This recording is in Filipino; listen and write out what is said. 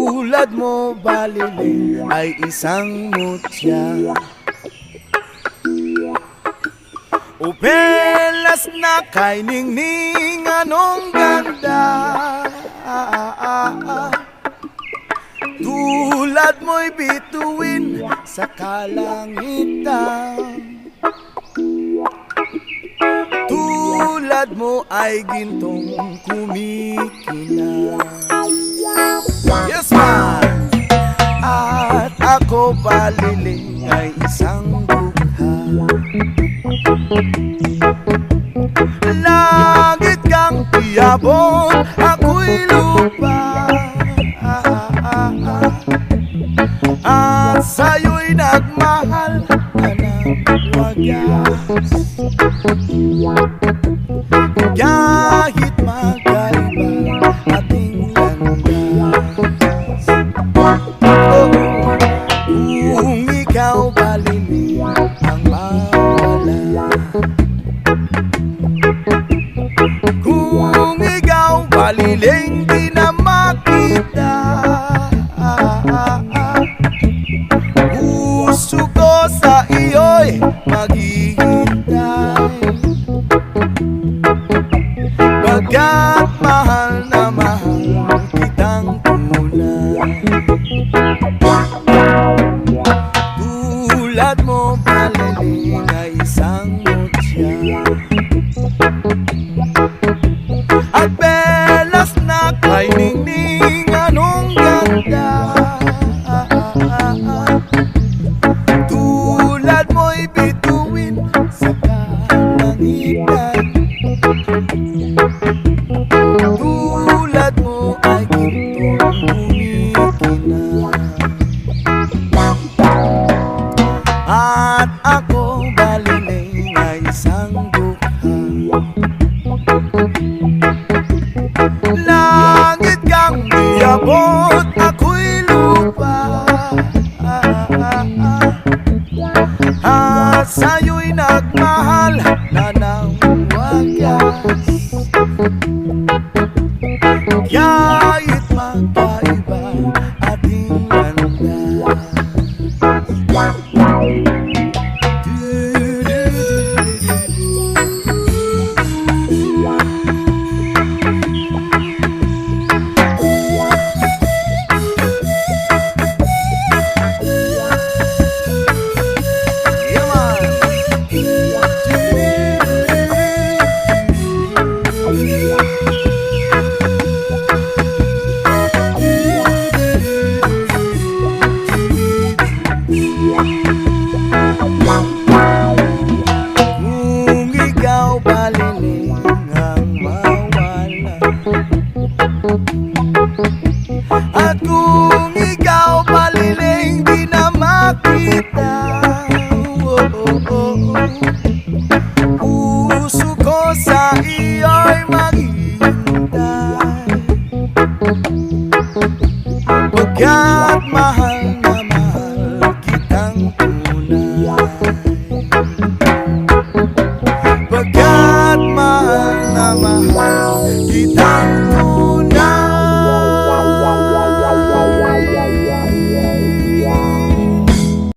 Tulad mo baliling ay isang mutya, upelas na kay ningning anong ganda. Tulad mo'y bituin sa kalangitan, tulad mo ay gintong kumikinang. Yes man! At ako baliling ay isang dugha, langit kang iabot, ako'y lupa, at sa'yo'y nagmahal ka ng wagas. Kahit magkaiba ating landas, kung ikaw baliling ang mawala, kung ikaw baliling di na makita, puso ko sa iyo'y maghihintay, pagkat mahal na mahal kitang tunay. Tulad mo baliling ay isang mutya, at belas na kay ningning anong ganda. Tulad mo'y bituin sa kalangitan, tulad mo ay gintong kumikinang. At ako baliling ay isang dukha, langit kang iabot, ako'y lupa, at sa'yo'y nagmahal na ng wagas. Kahit magkaiba ating landas, kung ikaw baliling ang mawala, at kung ikaw baliling di na makita, puso ko sa iyo'y mag